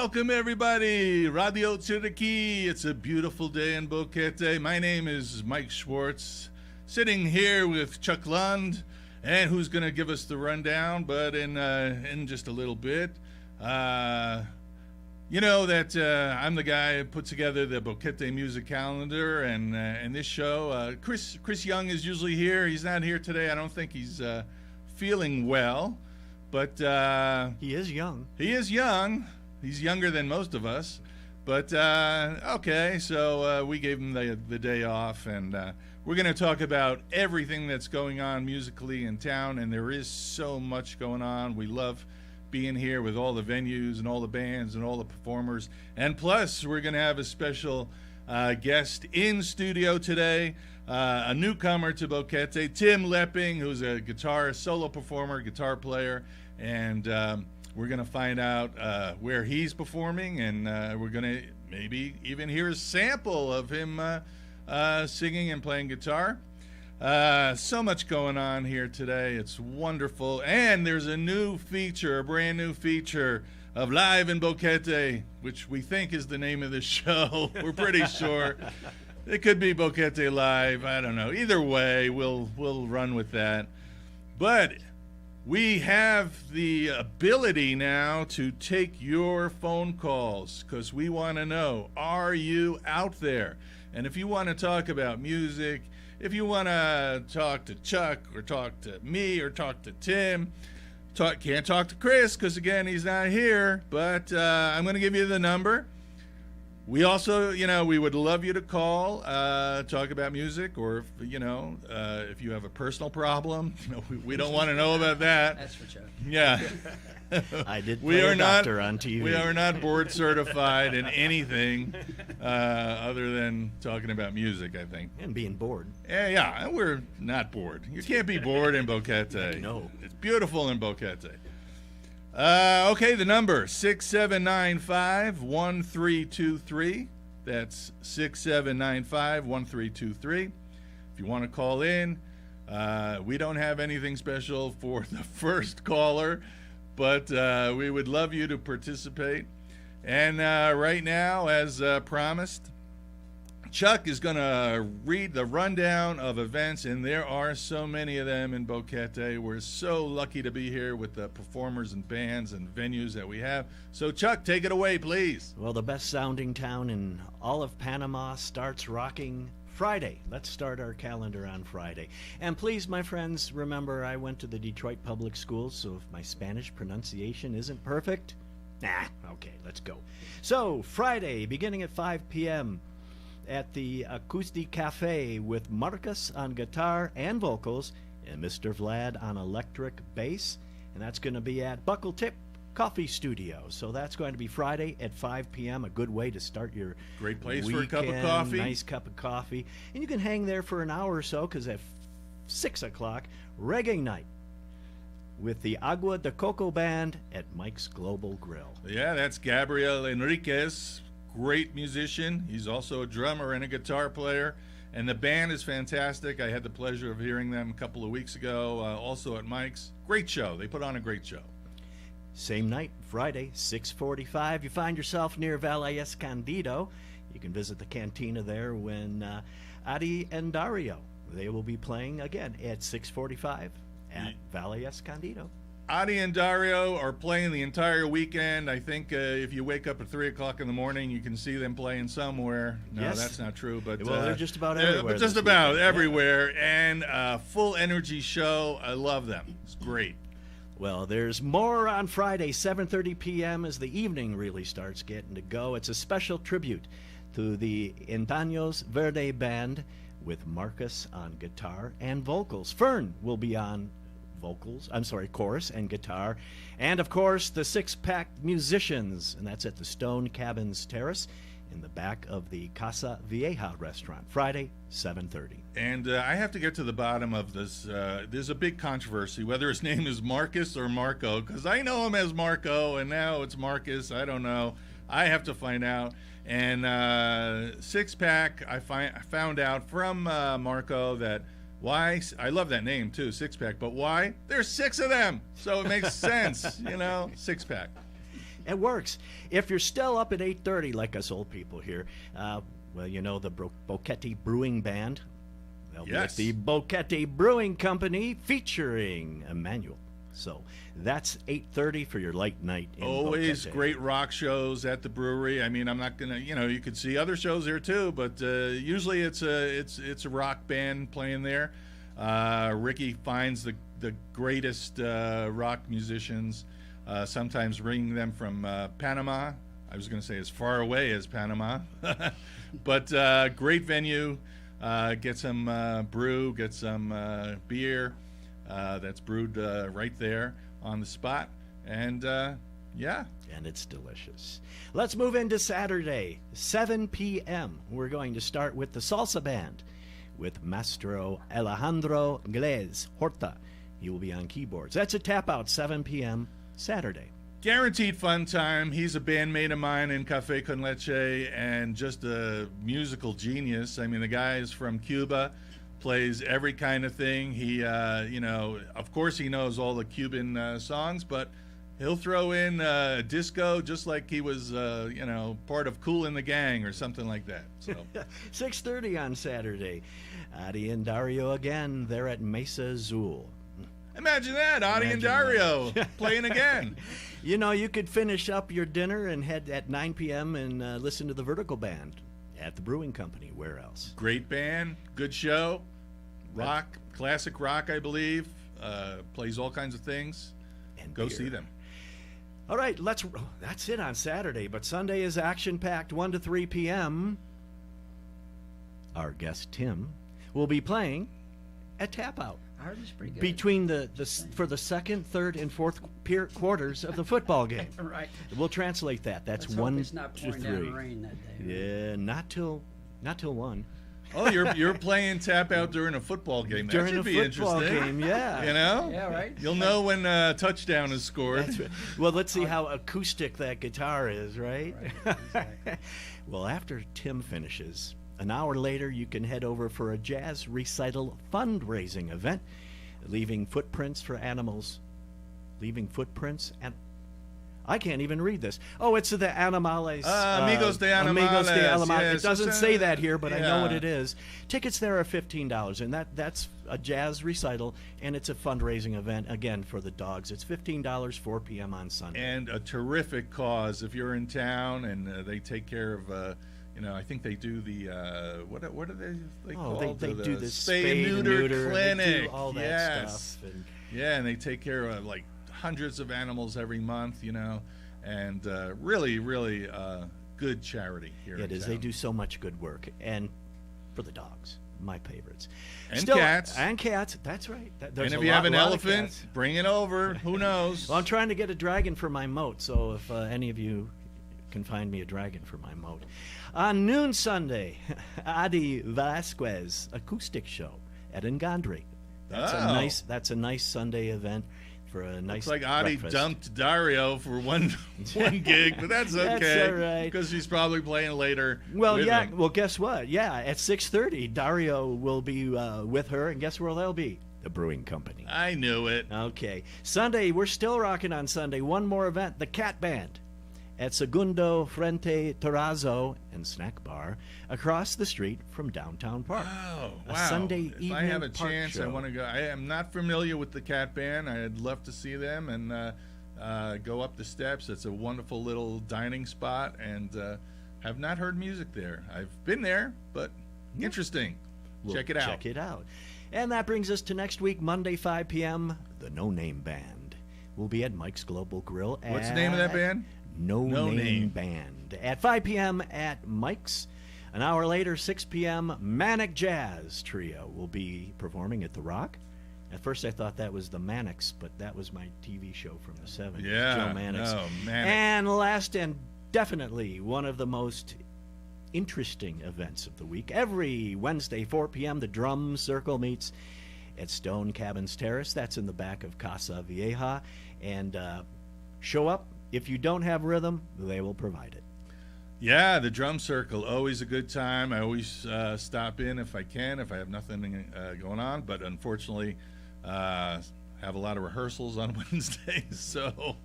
Welcome, everybody. Radio Cherokee. It's a beautiful day in Boquete. My name is Mike Schwartz, sitting here with Chuck Lund, and who's going to give us the rundown, but in just a little bit. You know that I'm the guy who put together the Boquete music calendar and this show. Chris Young is usually here. He's not here today. I don't think he's feeling well, but he is young. He is young. He's younger than most of us, but okay, so we gave him the day off, and we're going to talk about everything that's going on musically in town, and there is so much going on. We love being here with all the venues and all the bands and all the performers, and plus we're going to have a special guest in studio today, a newcomer to Boquete, Tim Lepping, who's a solo performer, guitar player, and we're going to find out where he's performing, and we're going to maybe even hear a sample of him singing and playing guitar. So much going on here today. It's wonderful. And there's a brand new feature of Live in Boquete, which we think is the name of the show. We're pretty sure. It could be Boquete Live. I don't know. Either way, we'll run with that. But we have the ability now to take your phone calls because we want to know, are you out there? And if you want to talk about music, if you want to talk to Chuck or talk to me or talk to Tim, can't talk to Chris because, again, he's not here, but I'm going to give you the number. We also, we would love you to call, talk about music, or if you have a personal problem, we don't want to know about that. That's for Chuck. Yeah. I did play a doctor on TV. We are not board certified in anything other than talking about music, I think. And being bored. Yeah, we're not bored. You can't be bored in Boquete. No. It's beautiful in Boquete. Okay, the number, 6795-1323. That's 6795-1323. If you want to call in, we don't have anything special for the first caller, but we would love you to participate. And right now, as promised, Chuck is going to read the rundown of events, and there are so many of them in Boquete. We're so lucky to be here with the performers and bands and venues that we have. So, Chuck, take it away, please. Well, the best-sounding town in all of Panama starts rocking Friday. Let's start our calendar on Friday. And please, my friends, remember I went to the Detroit Public Schools, so if my Spanish pronunciation isn't perfect, okay, let's go. So, Friday, beginning at 5 p.m., at the Acoustic Cafe with Marcus on guitar and vocals and Mr. Vlad on electric bass. And that's going to be at Buckle Tip Coffee Studio. So that's going to be Friday at 5 p.m. A good way to start your great place weekend, for a cup of coffee. Nice cup of coffee. And you can hang there for an hour or so because at 6 o'clock, Reggae Night with the Agua de Coco Band at Mike's Global Grill. Yeah, that's Gabriel Enriquez. Great musician. He's also a drummer and a guitar player, and the band is fantastic. I had the pleasure of hearing them a couple of weeks ago, also at Mike's. Great show. They put on a great show. Same night, Friday, 6:45. You find yourself near Valle Escondido. You can visit the cantina there when Adi and Dario, they will be playing again at 6:45 at Valle Escondido. Adi and Dario are playing the entire weekend. I think if you wake up at 3 o'clock in the morning, you can see them playing somewhere. No, yes. That's not true. But they're just about everywhere. Just about everywhere. And full energy show. I love them. It's great. Well, there's more on Friday, 7:30 p.m. as the evening really starts getting to go. It's a special tribute to the Entaños Verde Band with Marcus on guitar and vocals. Fern will be on chorus and guitar, and of course the Six-Pack Musicians, and that's at the Stone Cabins Terrace in the back of the Casa Vieja restaurant, Friday, 7:30. And I have to get to the bottom of this. There's a big controversy whether his name is Marcus or Marco, because I know him as Marco, and now it's Marcus. I don't know. I have to find out. And Six-Pack, I found out from Marco that why, I love that name too, Six-Pack, but why? There's 6 of them, so it makes sense, Six-Pack. It works. If you're still up at 8:30, like us old people here, well, you know the Boquete Brewing Band. They'll be at the Boquete Brewing Company featuring Emmanuel. So that's 8:30 for your light night in Always Boquete. great rock shows at the brewery. I mean, I'm not gonna, you could see other shows there too, but usually it's a rock band playing there. Ricky finds the greatest rock musicians, sometimes bringing them from Panama. I was going to say as far away as Panama, but great venue. Get some brew, get some beer that's brewed right there on the spot, and yeah. And it's delicious. Let's move into Saturday, 7 p.m. We're going to start with the Salsa Band with Maestro Alejandro Glez Horta. He will be on keyboards. That's a tap out, 7 p.m. Saturday. Guaranteed fun time. He's a bandmate of mine in Café con Leche and just a musical genius. I mean, the guy is from Cuba, plays every kind of thing. He, of course he knows all the Cuban songs, but he'll throw in disco just like he was, part of Kool and the Gang or something like that. So 6:30 on Saturday. Adi and Dario again. They're at Mesa Azul. Imagine that, Adi and Dario playing again. You could finish up your dinner and head at 9 p.m. and listen to the Vertical Band at the Brewing Company. Where else? Great band, good show, rock, classic rock, I believe. Plays all kinds of things. And go beer. see them. All right, that's it on Saturday, but Sunday is action-packed, 1 to 3 p.m. Our guest, Tim, will be playing at Tap Out. Ours is pretty good. Between for the second, third, and fourth quarters of the football game. Right. We'll translate that. That's Let's hope 1 it's not to pouring 3. down rain that day. Yeah, not till 1. Oh, you're playing Tap Out during a football game. That During should a be football interesting. game, yeah. Yeah, right. You'll know when a touchdown is scored. That's right. Well, let's see how acoustic that guitar is, right? Exactly. Well, after Tim finishes, an hour later, you can head over for a jazz recital fundraising event, leaving footprints for animals. Leaving footprints and I can't even read this. Oh, it's the Animales. Amigos de Animales. Amigos de Animales. Yes, It doesn't say that here, but I know what yeah. it is. Tickets there are $15, and that's a jazz recital, and it's a fundraising event, again, for the dogs. It's $15, 4 p.m. on Sunday. And a terrific cause. If you're in town and they take care of, I think they do the, what are they called? They do the spay and neuter clinic. They do all that yes. stuff. And yeah, and they take care of like hundreds of animals every month, and really, really good charity here. it in is. town. They do so much good work, and for the dogs, my favorites. And cats. And cats. That's right. There's And if a you have an lot of elephant, cats. bring it over. Who knows? Well, I'm trying to get a dragon for my moat, so if any of you can find me a dragon for my moat. On noon Sunday, Adi Vasquez acoustic show at Engandri. That's a nice Sunday event for a nice Looks like Adi breakfast. dumped Dario for one gig, but that's okay. That's all right. Because she's probably playing later. Well, with yeah. him. Well, guess what? Yeah, at 6:30, Dario will be with her, and guess where they'll be? The Brewing Company. I knew it. Okay. Sunday, we're still rocking on Sunday. One more event, the Cat Band at Segundo Frente Terrazzo and Snack Bar across the street from Downtown Park. Oh, A wow. Sunday if I have a evening park chance, I show. want to go. I am not familiar with the Cat Band. I'd love to see them and go up the steps. It's a wonderful little dining spot, and have not heard music there. I've been there, but interesting. We'll Check it out. Check it out. And that brings us to next week, Monday, 5 p.m., the No Name Band. We'll be at Mike's Global Grill. What's the name of that band? No No Name Name. Band. At 5 p.m. at Mike's. An hour later, 6 p.m., Manic Jazz Trio will be performing at The Rock. At first, I thought that was the Manics, but that was my TV show from the 70s. Yeah, Joe Mannix. no, Mannix. And last and definitely one of the most interesting events of the week. Every Wednesday, 4 p.m., the Drum Circle meets at Stone Cabins Terrace. That's in the back of Casa Vieja. And show up. If you don't have rhythm, they will provide it. Yeah, the Drum Circle, always a good time. I always stop in if I can, if I have nothing going on. But unfortunately, have a lot of rehearsals on Wednesdays. So,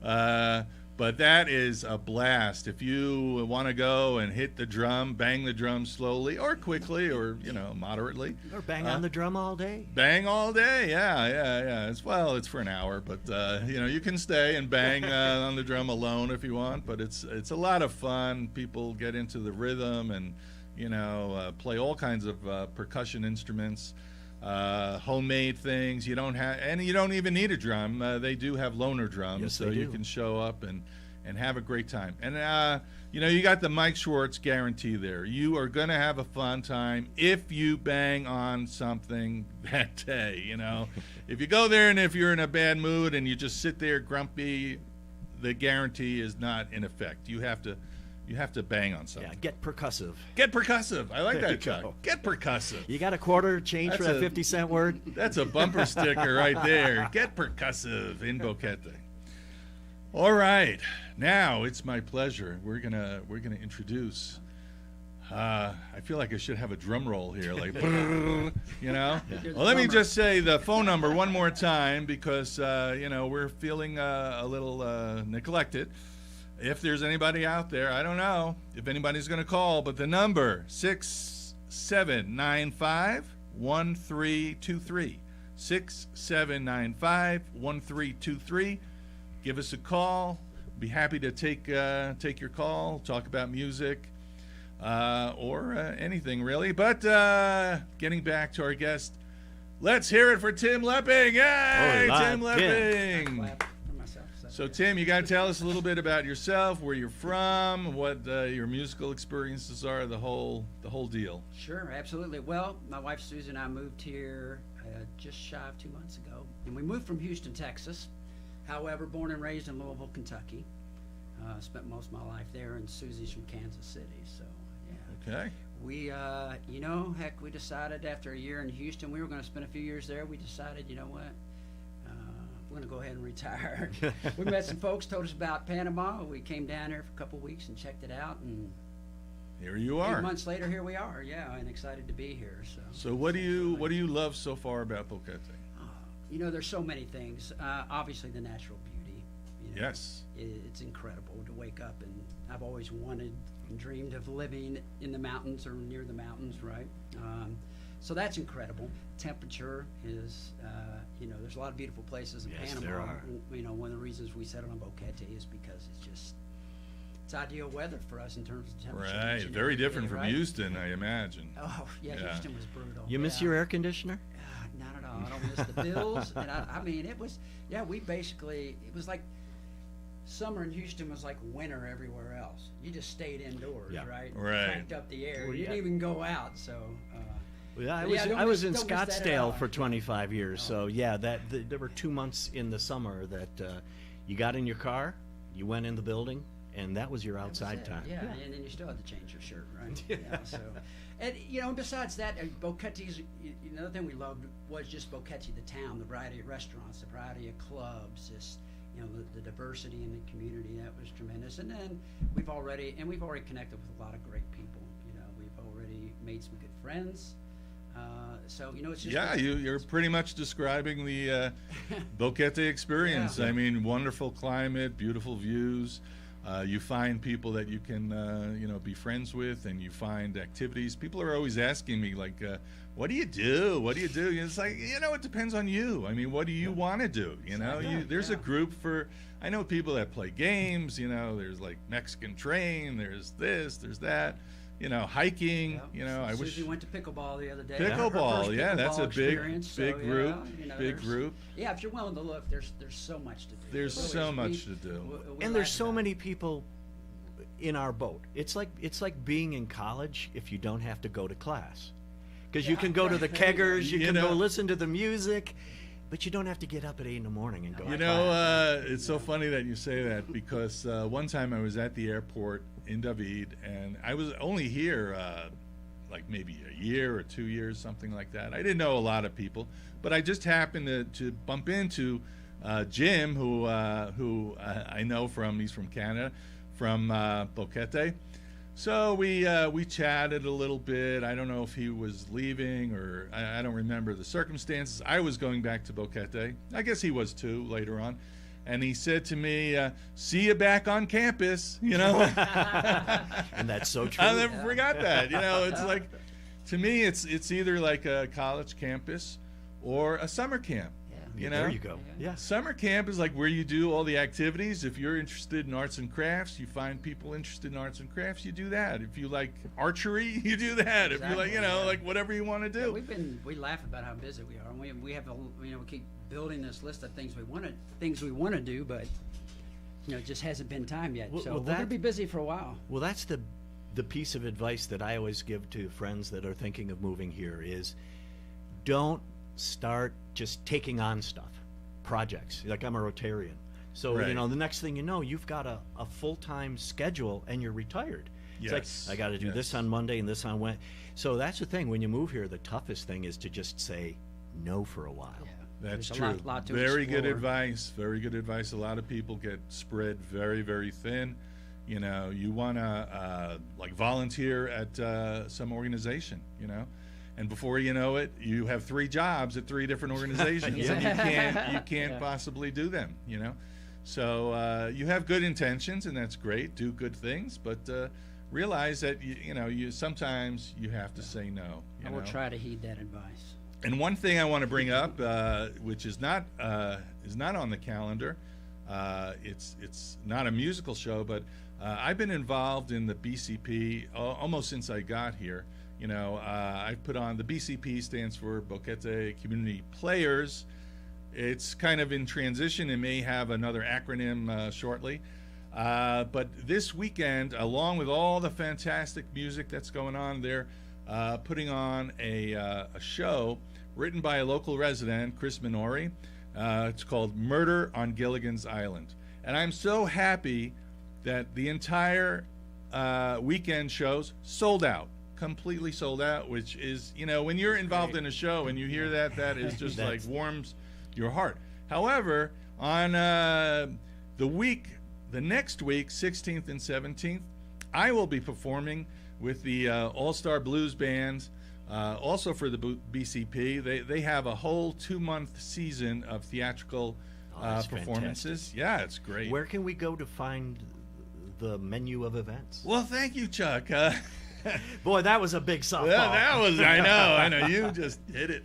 but But that is a blast. If you want to go and hit the drum, bang the drum slowly or quickly or, moderately. Or bang on the drum all day. Bang all day, yeah. It's for an hour, but, you can stay and bang on the drum alone if you want. But it's a lot of fun. People get into the rhythm and, play all kinds of percussion instruments. Homemade things. You don't even need a drum. They do have loaner drums, Yes, so they you do. can show up and have a great time. And you got the Mike Schwartz guarantee there. You are gonna have a fun time if you bang on something that day. If you go there and if you're in a bad mood and you just sit there grumpy, the guarantee is not in effect. You have to bang on something. Yeah, get percussive. Get percussive. I like There you that, Chuck. go. Get percussive. You got a quarter change for That's that 50-cent word? That's a bumper sticker right there. Get percussive in Boquete. All right, now it's my pleasure. We're gonna introduce. I feel like I should have a drum roll here, like, brrr, Well, let me just say the phone number one more time because we're feeling a little neglected. If there's anybody out there, I don't know if anybody's going to call, but the number 6795-1323. 6795-1323. Give us a call. Be happy to take your call, talk about music, or anything really. But getting back to our guest, let's hear it for Tim Lepping. Yay, Hola, Tim Lepping. Clap for myself. So Tim, you got to tell us a little bit about yourself, where you're from, what your musical experiences are, the whole deal. Sure, absolutely. Well, my wife Susan and I moved here just shy of 2 months ago, and we moved from Houston, Texas. However, born and raised in Louisville, Kentucky. Spent most of my life there, and Susie's from Kansas City. So yeah. Okay. We, we decided after a year in Houston, we were going to spend a few years there. We decided, you know what? We're going to go ahead and retire. We met some folks, told us about Panama. We came down here for a couple of weeks and checked it out, and Here you 8 are. months later, here we are. Yeah, and excited to be here. So what do you love so far about Boquete? There's so many things. Obviously, the natural beauty. Yes. It's incredible to wake up, and I've always wanted and dreamed of living in the mountains or near the mountains, right? So that's incredible. Temperature is, there's a lot of beautiful places in Yes, Panama. there are. One of the reasons we settled on Boquete is because it's ideal weather for us in terms of temperature. Right. each and Very every day, different from right? Houston, I imagine. Oh, yeah, Yeah. Houston was brutal. You miss Yeah. your air conditioner? Not at all. I don't miss the bills. And it was, it was like summer in Houston was like winter everywhere else. You just stayed indoors, Yeah. right? Right. Cranked up the air. Well, you yeah. didn't even go out. So, Yeah, I But was yeah, don't I was miss- in don't miss that at Scottsdale all. for 25 years, so yeah, there were 2 months in the summer that you got in your car, you went in the building, and that was your that was outside it. time. Yeah, and then you still had to change your shirt, right? Yeah. So, and besides that, Boquete's another thing we loved was just Boquete, the town, the variety of restaurants, the variety of clubs, just the diversity in the community. That was tremendous. And then we've already connected with a lot of great people. We've already made some good friends. So it's just You're pretty much describing the Boquete experience. Yeah. I mean, wonderful climate, beautiful views. You find people that you can, be friends with, and you find activities. People are always asking me, like, what do you do? What do you do? It's like, it depends on you. I mean, what do you want to do? There's a group for, I know people that play games, there's like Mexican train, there's this, there's that. Hiking, I wish. Susie went to pickleball the other day. Pickleball, Her first yeah, that's a pickleball big experience, so, group, big there's- group. Yeah, if you're willing to look, there's so much to do. There's There so really much is. to do. We And there's laugh so about many it. people in our boat. It's like being in college if you don't have to go to class, because you Yeah, can go to the right, there you go. keggers, you You can know- go listen to the music, but you don't have to get up at 8 in the morning and go. You to know, class. it's so funny that you say that because one time I was at the airport in David, and I was only here like maybe a year or 2 years, something like that. I didn't know a lot of people, but I just happened to bump into Jim, who I know he's from Canada, from Boquete. So we chatted a little bit. I don't know if he was leaving or I don't remember the circumstances. I was going back to Boquete. I guess he was too later on. and he said to me, "See you back on campus," you know. And that's so true. I never forgot that. You know, it's like, to me, it's either like a college campus or a summer camp. You know, there you go. Yeah. Summer camp is like where you do all the activities. If you're interested in arts and crafts, you find people interested in arts and crafts, you do that. If you like archery, you do that. Exactly, if you like, you know, like whatever you want to do. Yeah, we laugh about how busy we are, and we have we keep building this list of things we want to do, but it just hasn't been time yet. So we're gonna be busy for a while. Well, that's the piece of advice that I always give to friends that are thinking of moving here is, don't start just taking on stuff, projects. Like, I'm a Rotarian. So, Right. the next thing you know, you've got a full-time schedule and you're retired. It's Yes. like, I got to do this on Monday and this on Wednesday. So that's the thing. When you move here, the toughest thing is to just say no for a while. Yeah. That's There's true. a lot to Very good explore. advice. Very good advice. A lot of people get spread very, very thin. You know, you want to like volunteer at some organization, and before you know it, you have 3 jobs at 3 different organizations, and you can't possibly do them. So you have good intentions, and that's great. Do good things, but realize that you sometimes you have to say no. I will try to heed that advice. And one thing I want to bring up, which is not on the calendar, it's not a musical show, but I've been involved in the BCP almost since I got here. I put on, the BCP stands for Boquete Community Players. It's kind of in transition. It may have another acronym shortly. But this weekend, along with all the fantastic music that's going on, they're putting on a show written by a local resident, Chris Minori. It's called Murder on Gilligan's Island. And I'm so happy that the entire weekend shows sold out. Completely sold out, which is, when you're involved in a show and you hear that is just like warms your heart. However, on the next week, 16th and 17th, I will be performing with the All-Star Blues Band, also for the BCP. They have a whole 2-month season of theatrical performances. Fantastic. Yeah, it's great. Where can we go to find the menu of events? Well, thank you, Chuck. Boy, that was a big softball. That was, I know, you just hit it.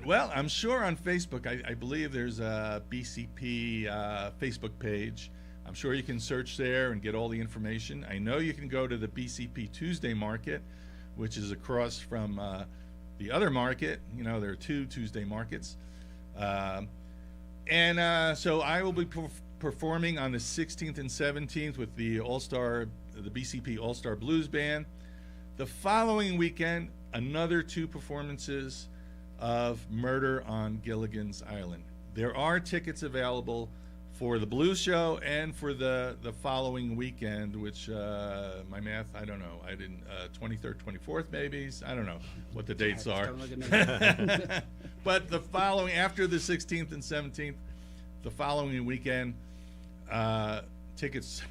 Well, I'm sure on Facebook, I believe there's a BCP Facebook page. I'm sure you can search there and get all the information. I know you can go to the BCP Tuesday Market, which is across from the other market. There are 2 Tuesday markets. So I will be performing on the 16th and 17th with the BCP All-Star Blues Band. The following weekend, another 2 performances of Murder on Gilligan's Island. There are tickets available for the blues show and for the following weekend, which my math, I don't know. I didn't 23rd, 24th maybe. I don't know what the dates are. Don't look at me. But the following, after the 16th and 17th, the following weekend, tickets,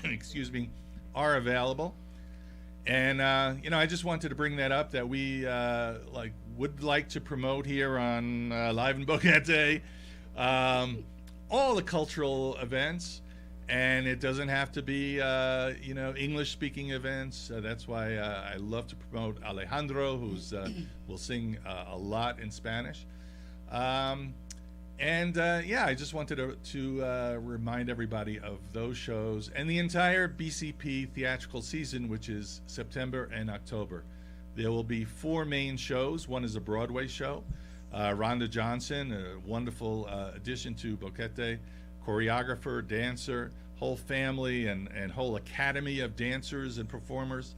excuse me, are available. And I just wanted to bring that up, that we would like to promote here on Live in Boquete all the cultural events, and it doesn't have to be English speaking events. That's why I love to promote Alejandro, who's will sing a lot in Spanish. I just wanted to remind everybody of those shows and the entire BCP theatrical season, which is September and October. There will be 4 main shows. One is a Broadway show. Rhonda Johnson, a wonderful addition to Boquete, choreographer, dancer, whole family and whole academy of dancers and performers.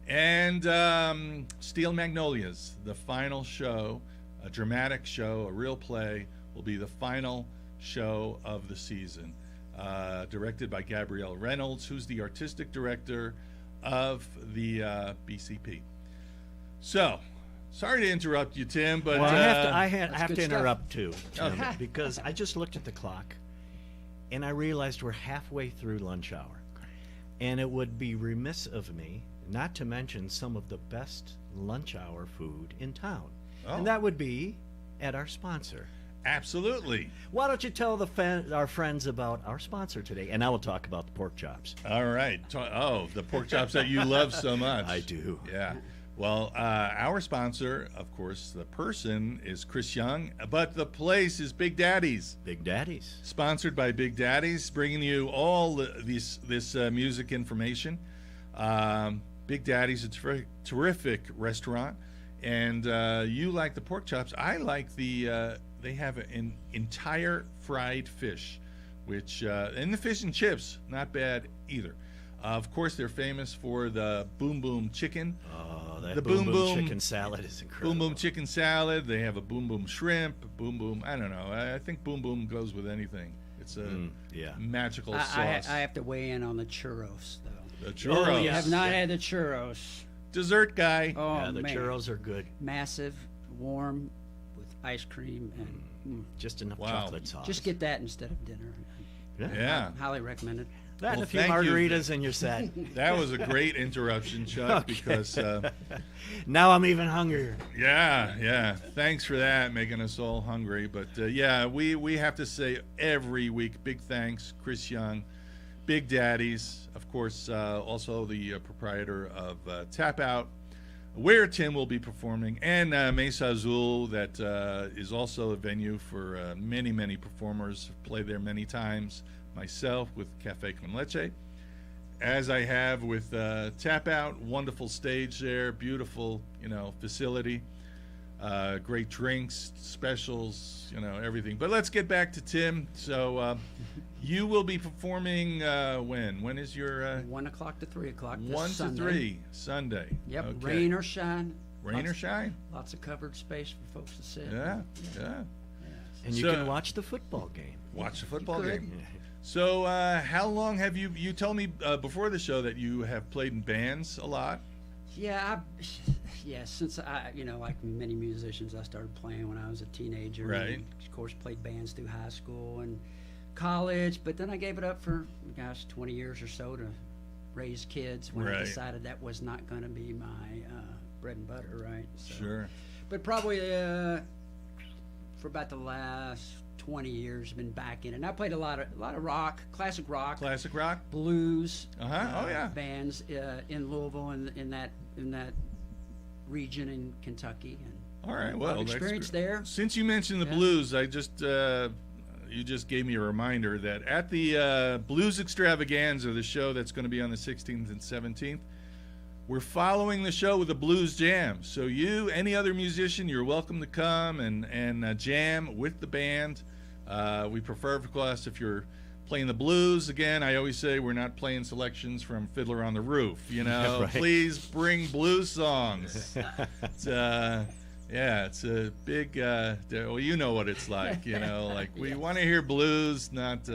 And Steel Magnolias, the final show, a dramatic show, a real play, will be the final show of the season, directed by Gabrielle Reynolds, who's the artistic director of the BCP. So, sorry to interrupt you, Tim, but well, I have good to stuff. interrupt too, Tim, because I just looked at the clock and I realized we're halfway through lunch hour, and it would be remiss of me not to mention some of the best lunch hour food in town, and that would be at our sponsor. Absolutely. Why don't you tell our friends about our sponsor today, and I will talk about the pork chops. All right. The pork chops that you love so much. I do. Yeah. Well, our sponsor, of course, the person is Chris Young, but the place is Big Daddy's. Big Daddy's. Sponsored by Big Daddy's, bringing you all this music information. Big Daddy's, a terrific restaurant, and you like the pork chops. I like they have an entire fried fish, which and the fish and chips, not bad either. Of course, they're famous for the Boom Boom chicken. Oh, that Boom Boom chicken salad is incredible. Boom Boom chicken salad. They have a Boom Boom shrimp. Boom Boom. I don't know. I think Boom Boom goes with anything. It's a magical sauce. I have to weigh in on the churros, though. The churros. I have not had the churros. Dessert guy. Oh, yeah, the man. churros are good. Massive, warm, with ice cream and just enough chocolate sauce. Just get that instead of dinner. Yeah. Highly recommended. That and Well, a few thank you. margaritas and you're set. That was a great interruption, Chuck, because now I'm even hungrier. yeah. Thanks for that, making us all hungry. But we have to say every week, big thanks, Chris Young, Big Daddy's, of course, also the proprietor of Tap Out, where Tim will be performing, and Mesa Azul, that is also a venue for many performers. Played there many times. Myself with Cafe Con Leche, as I have with Tap Out. Wonderful stage there, beautiful, facility, great drinks, specials, everything. But let's get back to Tim. So you will be performing when? When is your 1 o'clock to 3 o'clock. 1 to 3 Sunday? Yep. Okay. Rain or shine. Rain or shine? Lots of covered space for folks to sit. Yeah. And you can watch the football game. Watch the football You could. game. So, how long have you told me before the show that you have played in bands a lot? Yeah, since like many musicians, I started playing when I was a teenager. Right. And of course, played bands through high school and college, but then I gave it up for, 20 years or so to raise kids when I decided that was not going to be my bread and butter, right? So, Sure. But probably for about the last 20 years, been back in it. And I played a lot of rock, classic rock, blues, bands in Louisville and in that region in Kentucky. And all right, well, experience there. Since you mentioned the blues, I just you just gave me a reminder that at the Blues Extravaganza, the show that's going to be on the 16th and 17th, we're following the show with a blues jam. So any other musician, you're welcome to come and jam with the band. We prefer, of course, if you're playing the blues. Again, I always say we're not playing selections from Fiddler on the Roof. Right. Please bring blues songs. It's a big. Well, you know what it's like. Like we want to hear blues, not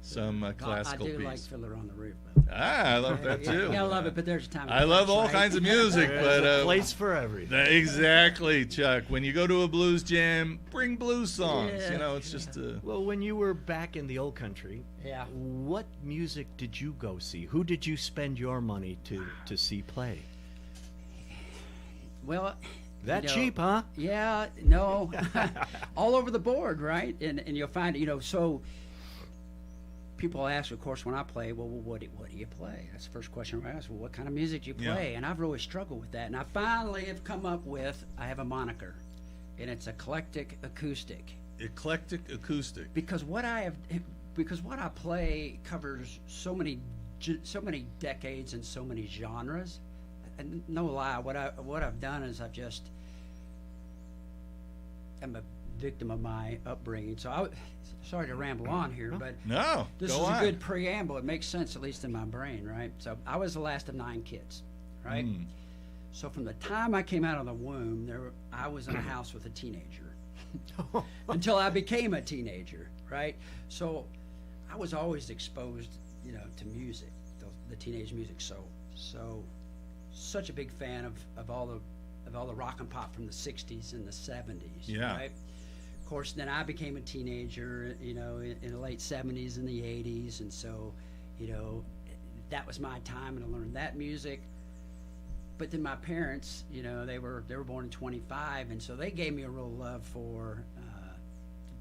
some classical piece. I do like Fiddler on the Roof. I love that too. Yeah, I love it, but there's a time. I love all kinds of music, but a place for everything. Exactly, Chuck. When you go to a blues jam, bring blues songs. Yeah. It's just. Well, when you were back in the old country, what music did you go see? Who did you spend your money to see play? Well. Cheap, huh? Yeah, no, all over the board, right? And you'll find, so people ask, of course, when I play, well, what do you play? That's the first question I ask. Well, what kind of music do you play? And I've really struggled with that. And I finally have come up with, I have a moniker, and it's eclectic acoustic. Eclectic acoustic. Because what I play covers so many decades and so many genres. And no lie, what I've done is I'm a victim of my upbringing. So sorry to ramble on here, but this is a good preamble. It makes sense, at least in my brain, right? So I was the last of 9 kids, right? So from the time I came out of the womb, I was in a house with a teenager until I became a teenager, right? So I was always exposed, to music, the teenage music. So such a big fan of all the rock and pop from the 60s and the 70s, right? Of course, then I became a teenager, in the late 70s and the 80s, and so, that was my time, and I learned that music. But then my parents, they were born in 25, and so they gave me a real love for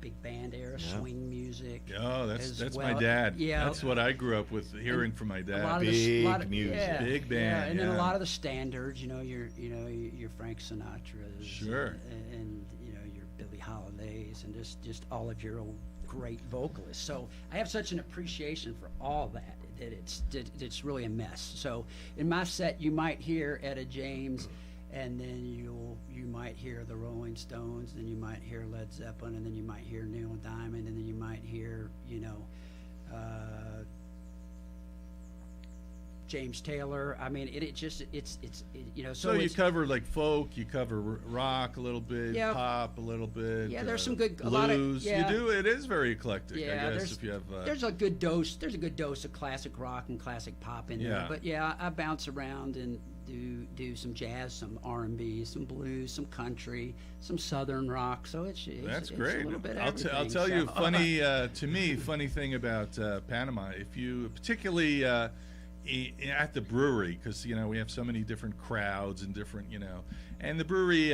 big band era, Yeah. swing music. Oh, as that's well. my dad. Yeah, That's what I grew up with hearing from my a dad. lot of Big lot of, music. yeah, Big band, yeah, and then a yeah. lot of the standards. Your Frank Sinatras, Sure. and your Billie Holidays, and just all of your old great vocalists. So I have such an appreciation for all that it's really a mess. So in my set, you might hear Etta James, and then you might hear the Rolling Stones, then you might hear Led Zeppelin, and then you might hear Neil Diamond, and then you might hear James Taylor. I mean, it's So you cover like folk, you cover rock a little bit, Yeah. pop a little bit. Yeah, there's some good- a blues. lot of- yeah. You do. It is very eclectic. Yeah, I guess if you have. there's a good dose of classic rock and classic pop in there. Yeah. But yeah, I bounce around and do some jazz, some R&B, some blues, some country, some southern rock. So it's That's it's great. a little bit of I'll everything. tell you So- funny thing about Panama. If you particularly at the brewery, because we have so many different crowds and different and the brewery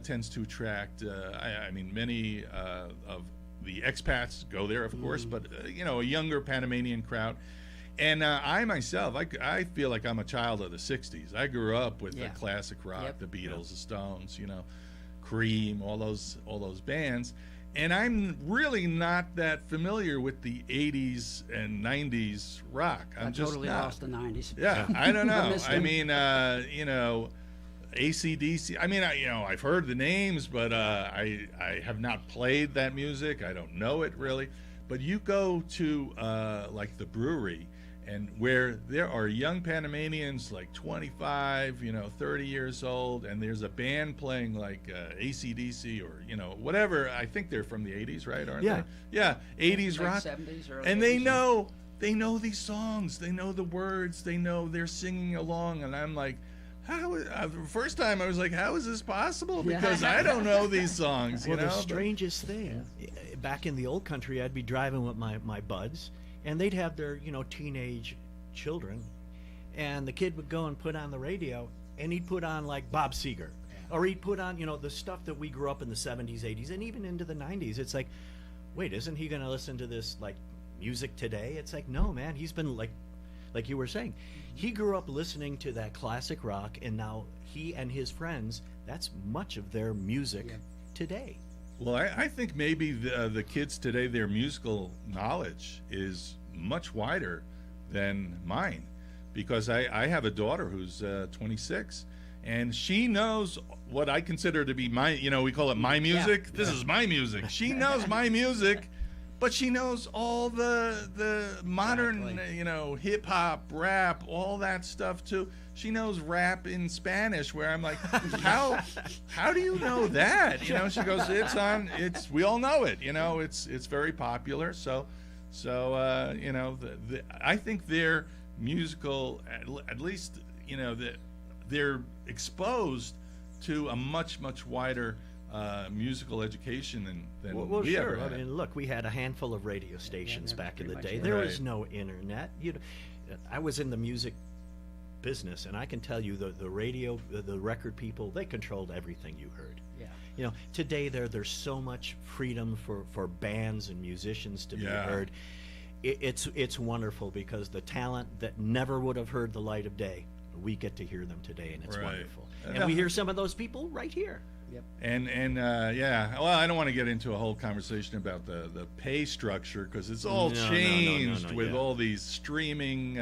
tends to attract. I mean, many of the expats go there, of course, but a younger Panamanian crowd. And I myself, I feel like I'm a child of the '60s. I grew up with the Yeah. classic rock, Yep. the Beatles, the Stones, Cream, all those bands. And I'm really not that familiar with the '80s and '90s rock. I I'm just totally not. lost the '90s. Yeah, I don't know. missed I them. mean, AC/DC. I mean, I've heard the names, but I have not played that music. I don't know it really. But you go to like the brewery, and where there are young Panamanians like 25, 30 years old, and there's a band playing like AC/DC or whatever. I think they're from the '80s, right? Aren't Yeah. they? Yeah, '80s Late rock. 70s, early And they 80s. know these songs. They know the words. They're singing along, and I'm like, the first time I was like, how is this possible? Yeah. Because I don't know these songs. Well, the but- strangest thing, back in the old country, I'd be driving with my buds, and they'd have their teenage children, and the kid would go and put on the radio, and he'd put on like Bob Seger, or he'd put on the stuff that we grew up in the '70s, '80s, and even into the '90s. It's like, wait, isn't he going to listen to this like music today? It's like, no, man, he's been like you were saying, he grew up listening to that classic rock, and now he and his friends, that's much of their music Yeah. today. Well, I think maybe the kids today, their musical knowledge is much wider than mine, because I have a daughter who's 26, and she knows what I consider to be my, we call it my music. Yeah. This is my music. She knows my music, but she knows all the modern, Exactly. hip hop, rap, all that stuff too. She knows rap in Spanish, where I'm like, how do you know that? She goes, we all know it. It's very popular. So I think their musical, at least they're exposed to a much wider musical education than Well, we sure. ever had. I mean, look, we had a handful of radio stations back in pretty the much day. it. There Right. was no internet. I was in the music business, and I can tell you the radio, the record people, they controlled everything you heard. Yeah. Today there's so much freedom for bands and musicians to be Yeah. heard. It's wonderful, because the talent that never would have heard the light of day, we get to hear them today, and it's Right. wonderful. And And we hear some of those people right here. Yep. And yeah, well, I don't want to get into a whole conversation about the pay structure, because it's all No, changed with yeah. all these streaming,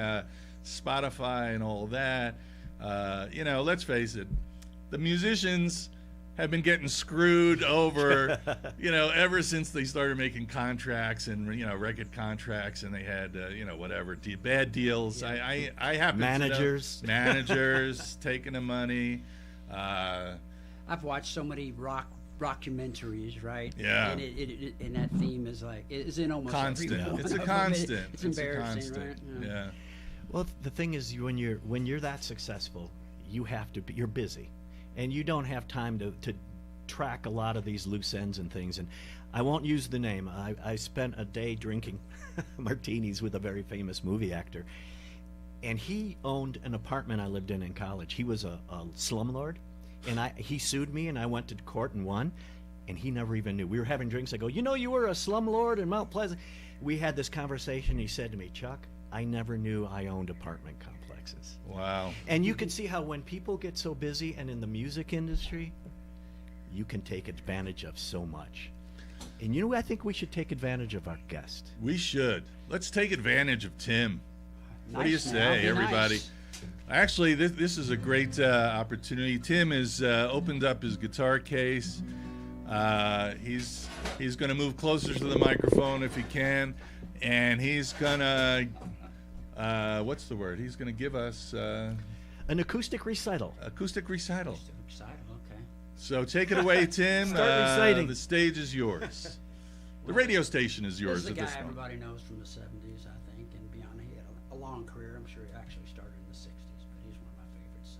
Spotify and all that. Let's face it, the musicians have been getting screwed over, ever since they started making contracts and record contracts, and they had whatever bad deals. Yeah. I happen Managers. to know managers taking the money. I've watched so many rockumentaries, right? Yeah. And that theme is in almost Constant. every one It's a of them. constant. It's a embarrassing, constant. right? Yeah. Well, the thing is, when you're that successful, you have to be, you're busy, and you don't have time to track a lot of these loose ends and things. And I won't use the name. I spent a day drinking martinis with a very famous movie actor, and he owned an apartment I lived in college. He was a slumlord, and he sued me, and I went to court and won. and he never even knew. We were having drinks. I go, you know, you were a slumlord in Mount Pleasant. We had this conversation. He said to me, Chuck, I never knew I owned apartment complexes. Wow. And you can see how when people get so busy, and in the music industry, you can take advantage of so much. And you know, I think we should take advantage of our guest. We should. Let's take advantage of Tim. What do you Nice now. say, Be everybody? nice. Actually, this is a great opportunity. Tim has opened up his guitar case. He's going to move closer to the microphone if he can, and he's gonna what's the word? He's gonna give us An acoustic recital. acoustic recital. Excited, okay. So take it away, Tim. Start reciting. The stage is yours. The radio station is This yours is a at guy this point. everybody knows from the 70s, I think, and beyond. He had a long career. I'm sure he actually started in the 60s, but he's one of my favorites.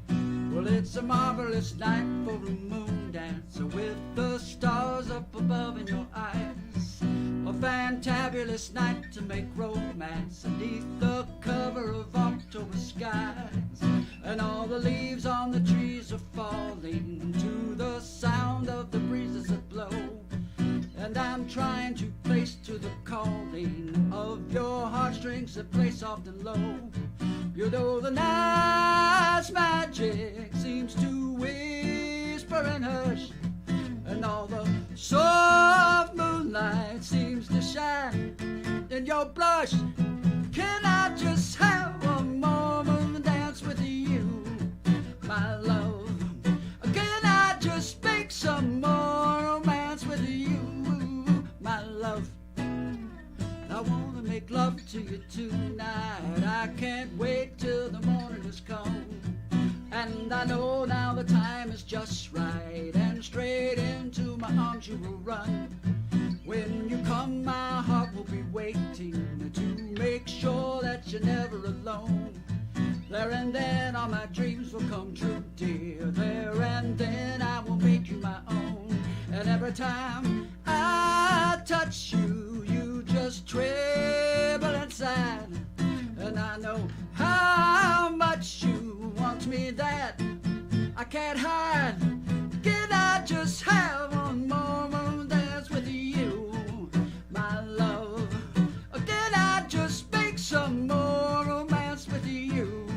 So. Well, it's a marvelous night for a moon dance with the stars up above in your eyes. A fantabulous night to make romance beneath the cover of October skies. And all the leaves on the trees are falling to the sound of the breezes that blow. And I'm trying to place to the calling of your heartstrings that play soft and low. You know the night's magic seems to whisper and hush, and all the soft moonlight seems to shine in your blush. Can I just have a moment dance with you, my love? Can I just make some more romance with you, my love? I wanna make love to you tonight. I can't wait till the morning has come. And I know now the time is just right, and straight into my arms you will run. When you come, my heart will be waiting to make sure that you're never alone. There and then all my dreams will come true, dear. There and then I will make you my own. And every time I touch you, you just tremble inside. And I know how much you want me, that I can't hide. Can I just have one more dance with you, my love? Can I just make some more romance with you,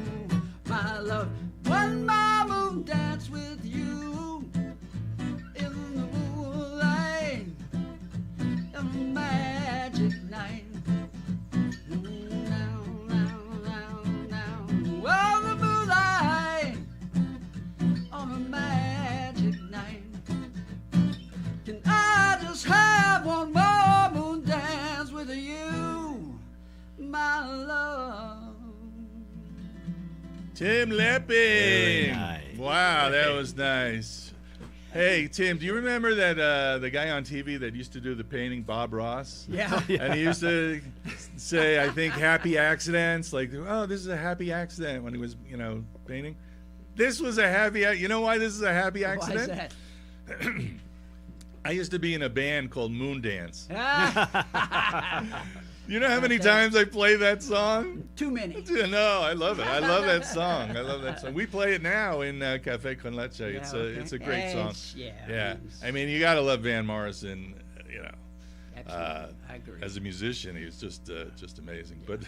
my love? One more moon dance with you in the moonlight, in the magic night. Oh, the moonlight on a magic night. Can I just have one more moon dance with you, my love? Tim Lepping. Very nice. Wow, that was nice. Hey, Tim, do you remember that the guy on TV that used to do the painting, Bob Ross? Yeah. And he used to say, I think, happy accidents. Like, oh, this is a happy accident when he was, painting. This was a happy, you know why this is a happy Why accident? is that? I used to be in a band called Moondance. Ah, You know how many Okay. times I play that song? too many. No, I love it. I love that song. I love that song. We play it now in Café con Leche. Yeah, It's okay. a great song. Yeah. Yeah, it's- I mean, you gotta love Van Morrison. Absolutely. I agree. As a musician, he was just amazing. But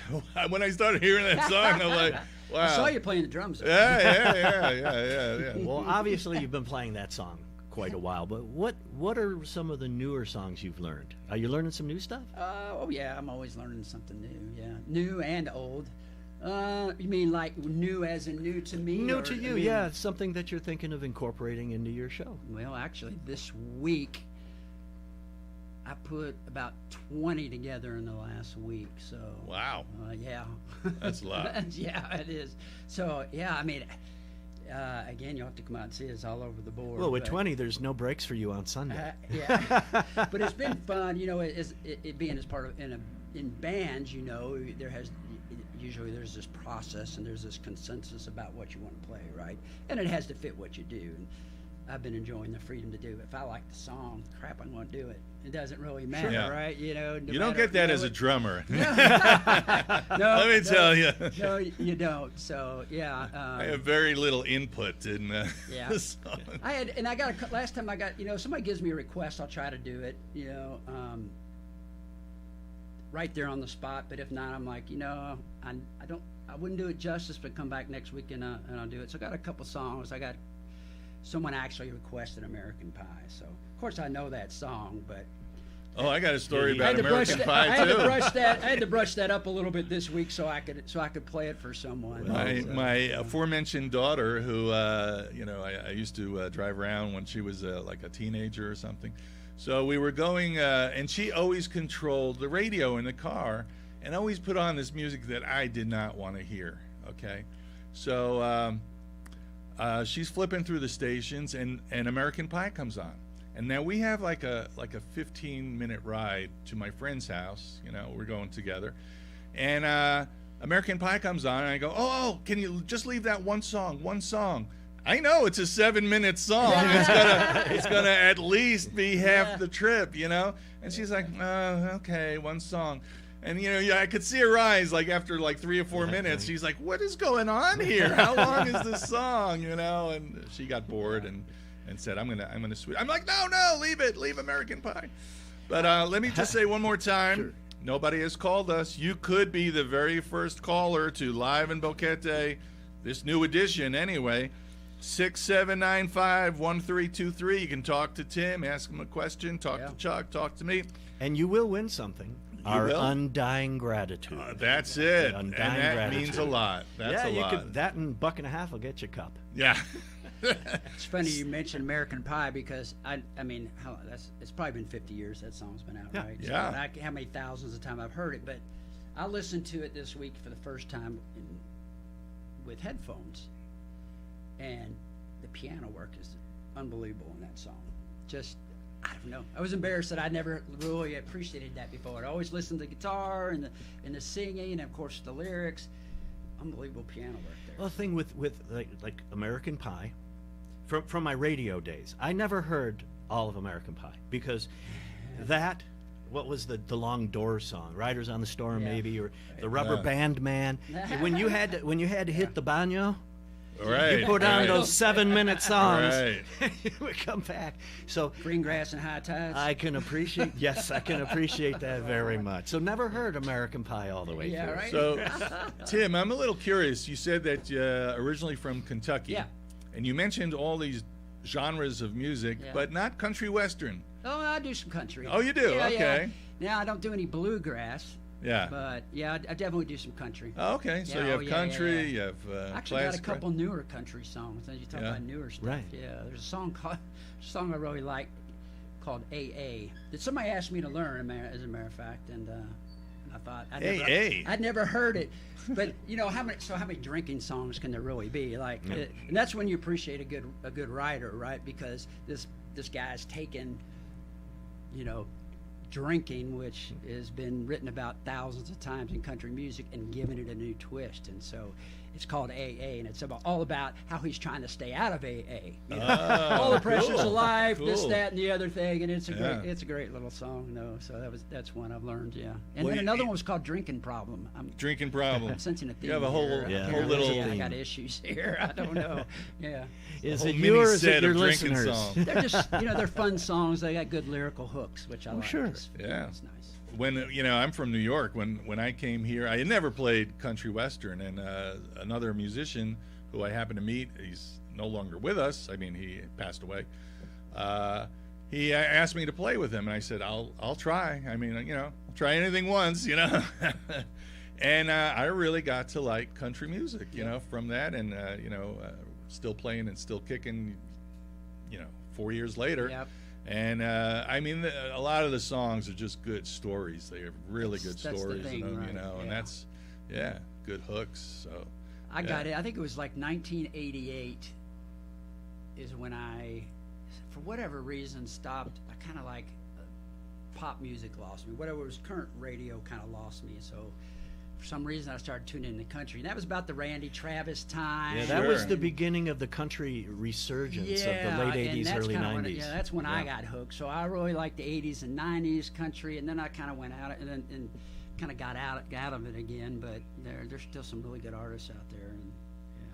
when I started hearing that song, I'm like, wow. I saw you playing the drums. Yeah. Well, obviously you've been playing that song quite a while, but what are some of the newer songs you've learned? Are you learning some new stuff? Oh yeah, I'm always learning something new. Yeah, new and old. You mean like new as in new to me? New or- to I you, mean, yeah. Something that you're thinking of incorporating into your show. Well, actually, this week I put about 20 together in the last week. So Wow, yeah, that's a lot. yeah, it is. So yeah, I mean, again, you'll have to come out and see it. It's all over the board. Well, with but- 20, there's no breaks for you on Sunday. yeah, but it's been fun. It being as part of in bands. Usually there's this process and there's this consensus about what you want to play, right? And it has to fit what you do. I've been enjoying the freedom to do it. If I like the song, crap, I'm going to do it. It doesn't really matter, Yeah. right? You know, no You don't matter- get that you know as a what- drummer. No, Let me tell you. No, you don't. So yeah, I have very little input in Yeah. the song. I got last time I got, you know, somebody gives me a request, I'll try to do it, you know, right there on the spot. But if not, I'm like, you know, I wouldn't do it justice, but come back next week and I'll do it. So I got a couple songs. I got someone actually requested American Pie, so of course I know that song, but Oh, I got a story I about I had to brush American that, Pie I had too. to brush that. I had to brush that up a little bit this week so I could play it for someone. My aforementioned daughter, who you know, I used to drive around when she was like a teenager or something. So we were going, and she always controlled the radio in the car, and always put on this music that I did not want to hear. Okay, so she's flipping through the stations, and American Pie comes on. And now we have like a 15-minute ride to my friend's house. You know, we're going together, and American Pie comes on, and I go, oh, can you just leave that one song? I know it's a 7-minute song. It's gonna at least be half the trip, you know. And she's like, okay, one song. And you know, yeah, I could see her eyes like after like 3 or 4 minutes. She's like, what is going on here? How long is this song? You know, and she got bored and said, I'm gonna switch. I'm like, no, leave American Pie. But let me just say one more time. Sure. Nobody has called us. You could be the very first caller to Live in Boquete, this new edition anyway. 6795-1323. You can talk to Tim, ask him a question, talk to Chuck, talk to me. And you will win something. Our will? undying gratitude. That's it. Undying And that gratitude. means a lot. That's yeah, a you lot. could, that and $1.50 will get you a cup. Yeah. It's funny you mentioned American Pie because I mean, it's probably been 50 years that song's been out, Yeah. right? Yeah. So how many thousands of times I've heard it, but I listened to it this week for the first time with headphones, and the piano work is unbelievable in that song. Just, I don't know. I was embarrassed that I never really appreciated that before. I'd always listened to the guitar and the singing, and of course the lyrics. Unbelievable piano work there. Well, the thing with like American Pie, from my radio days, I never heard all of American Pie because that, what was the Long Doors song, Riders on the Storm, Yeah. maybe, or the Rubber Yeah. Band Man. when you had to hit the banjo, Right. you put on right. those 7-minute songs, Right. you would come back. So Green grass and high tides. I can appreciate, yes, I can appreciate that very much. So never heard American Pie all the way Yeah, through. right. So, Tim, I'm a little curious. You said that originally from Kentucky. Yeah. And you mentioned all these genres of music, Yeah. but not country western. Oh, I do some country. Oh, you do? Yeah, Okay. Yeah. Now I don't do any bluegrass, Yeah. but yeah, I definitely do some country. Oh, okay. So Yeah, you have oh, yeah, country, yeah. you have Actually, got a classic. couple newer country songs. As you talk Yeah. about newer stuff, Right. Yeah, there's a song I really like called AA that somebody asked me to learn, as a matter of fact, and I thought I'd never heard it. But you know how many drinking songs can there really be? Like, and that's when you appreciate a good writer, right? Because this guy's taken, you know, drinking, which has been written about thousands of times in country music, and given it a new twist. And so it's called AA, and it's all about how he's trying to stay out of AA. You know? All the pressures cool, of life, this, cool. that, and the other thing, and it's Yeah. a great little song, though. So that's one I've learned, yeah. And Well, then you- another one was called Drinking Problem. I'm Drinking problem. sensing a theme. You have a whole, here. Yeah. whole little. I got issues here. I don't know. Yeah. Is whole it mini you or is set it your of drinking listeners? songs. They're just, they're fun songs. They got good lyrical hooks, which I like. sure. Yeah. It's nice. When I'm from New York. When I came here, I had never played country western, and another musician who I happened to meet, he's no longer with us. I mean, he passed away. He asked me to play with him, and I said, I'll try. I mean, I'll try anything once, And I really got to like country music, from that, and still playing and still kicking, 4 years later. Yep. And I mean, a lot of the songs are just good stories. They are really good That's the stories, thing, right, and yeah. that's, good hooks. So I got it. I think it was like 1988 is when I, for whatever reason, stopped. I kind of like pop music lost me. Whatever was current radio kind of lost me. So for some reason I started tuning into country. And that was about the Randy Travis time. Yeah, that Sure. was the beginning of the country resurgence of the late and 80s, that's early kinda 90s. That's when I got hooked. So I really liked the 80s and 90s country, and then I kind of went out and kind of got out of it again. But there's still some really good artists out there. And,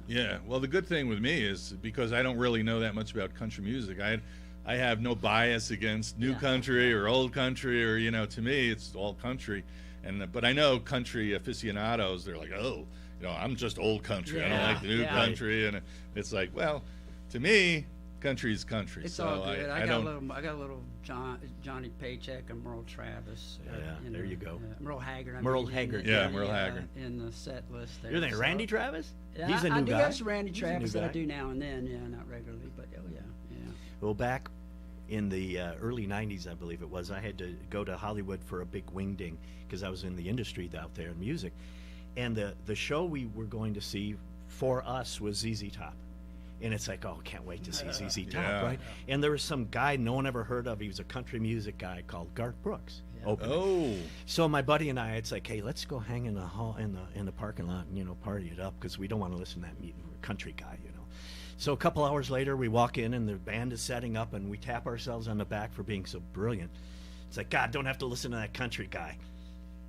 Yeah, well, the good thing with me is because I don't really know that much about country music, I have no bias against new country or old country, or, you know, to me it's all country. But I know country aficionados, they're like, oh, you know, I'm just old country. I don't like the new country. And it's like, well, to me, country's country. It's so all good. I got a little Johnny Paycheck and Merle Travis. There you go. Merle Haggard. Merle Haggard. Merle Haggard. In the set list there. You're thinking Randy Travis? Yeah, He's a new I guy. do have some Randy He's a new Travis that I guy. do now and then. Yeah, not regularly, but yeah. Well, back in the early 90s, I believe it was, I had to go to Hollywood for a big wingding because I was in the industry out there in music. And the show we were going to see for us was ZZ Top. And it's like, oh, can't wait to see ZZ Top, Yeah. right? And there was some guy no one ever heard of. He was a country music guy called Garth Brooks. opening. Oh, So my buddy and I, it's like, hey, let's go hang in the hall in the parking lot and, you know, party it up because we don't want to listen to that country guy, you know. So a couple hours later, we walk in and the band is setting up and we tap ourselves on the back for being so brilliant. It's like, God, don't have to listen to that country guy.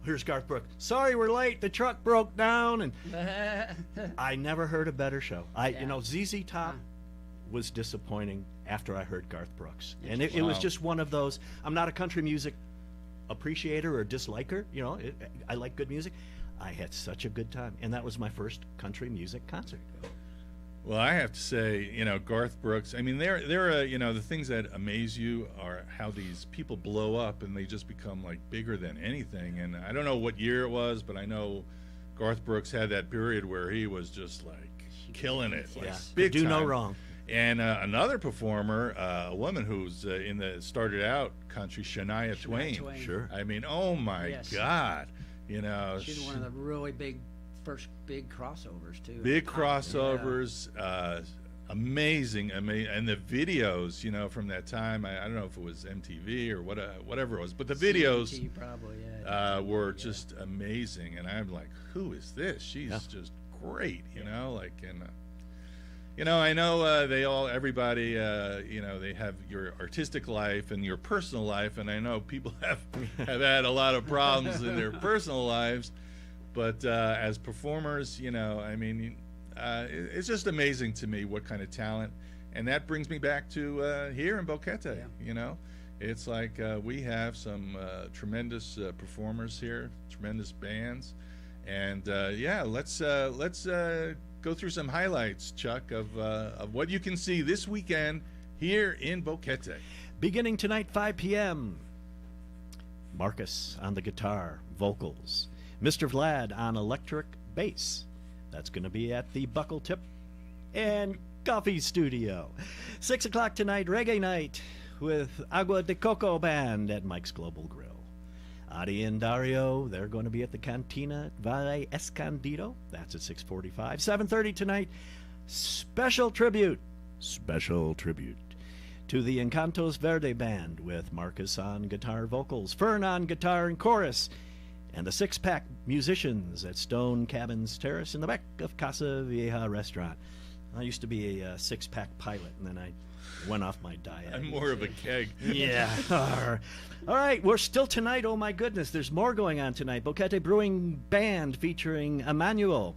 Here's Garth Brooks. Sorry, we're late. The truck broke down, and I never heard a better show. You know, ZZ Top was disappointing after I heard Garth Brooks, and it was Wow. just one of those. I'm not a country music appreciator or disliker. You know, I like good music. I had such a good time, and that was my first country music concert. well, I have to say, you know, Garth Brooks. I mean, you know, the things that amaze you are how these people blow up and they just become like bigger than anything. And I don't know what year it was, but I know Garth Brooks had that period where he was just like killing it, like Yeah, big do time. no wrong. And another performer, a woman who's started out country, Shania Twain. Sure. I mean, oh my Yes. God, you know, She's one of the really first big crossovers too. big crossovers, amazing, and the videos, you know, from that time. I don't know if it was MTV or whatever it was, but the videos CMT probably, were just amazing. And I'm like, who is this? She's just great, you know, like, and you know, I know everybody, you know, they have your artistic life and your personal life, and I know people have had a lot of problems in their personal lives, but as performers, you know, I mean, it's just amazing to me what kind of talent, and that brings me back to here in Boquete. You know, it's like we have some tremendous performers here, tremendous bands, and let's go through some highlights, Chuck, of what you can see this weekend here in Boquete. Beginning tonight, 5 p.m., Marcus on the guitar, vocals. Mr. Vlad on electric bass. That's going to be at the Buckle Tip and Coffee Studio. 6 o'clock tonight, reggae night with Agua de Coco Band at Mike's Global Grill. Adi and Dario, they're going to be at the Cantina Valle Escondido. That's at 6:45. 7:30 tonight, special tribute to the Encantos Verde Band with Marcus on guitar vocals, Fern on guitar and chorus, and the Six-Pack Musicians at Stone Cabins Terrace in the back of Casa Vieja Restaurant. I used to be a six-pack pilot, and then I went off my diet. I'm more of a keg. Yeah. All right, we're still tonight. Oh, my goodness. There's more going on tonight. Boquete Brewing Band featuring Emmanuel.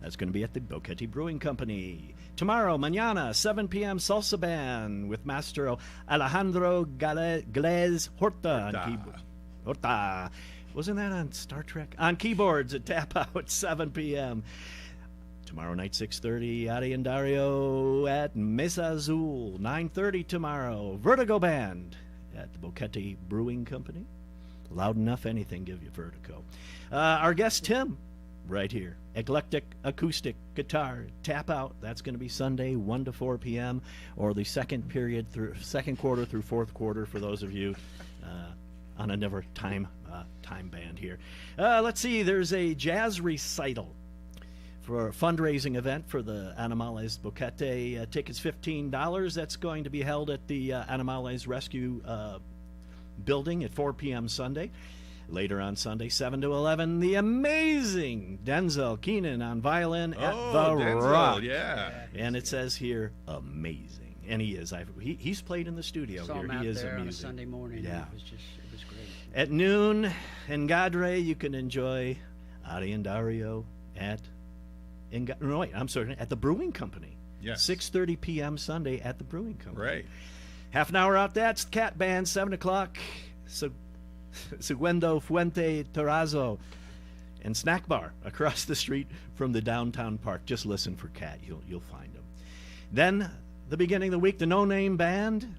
That's going to be at the Boquete Brewing Company. Tomorrow, mañana, 7 p.m., Salsa Band with Master Alejandro Glez Horta on keyboard. Horta. Wasn't that on Star Trek? On keyboards at Tap Out, 7 p.m. Tomorrow night, 6:30, Adi and Dario at Mesa Azul. 9:30 tomorrow, Vertigo Band at the Boquete Brewing Company. Loud enough, anything give you vertigo. Our guest, Tim, right here. Eclectic acoustic guitar, Tap Out. That's going to be Sunday, 1 to 4 p.m., or the second quarter through fourth quarter for those of you on a never time band here. Let's see, there's a jazz recital for a fundraising event for the Animales Boquete. Tickets $15. That's going to be held at the Animales Rescue building at 4 p.m. Sunday. Later on Sunday, 7 to 11, the amazing Denzel Keenan on violin at the Denzel, Rock. yeah. And it says here, amazing. And he is. He's played in the studio Saw here. him He out is there on a amazing. Sunday morning. Yeah. It was great. At noon in Gadre, you can enjoy Ari and Dario at the Brewing Company. Yes. 6:30 p.m. Sunday at the Brewing Company. Right. Half an hour out, that's Cat Band, 7 o'clock. Segundo Fuente Terrazzo and Snack Bar across the street from the downtown park. Just listen for Cat. You'll find them. Then, the beginning of the week, the No Name Band.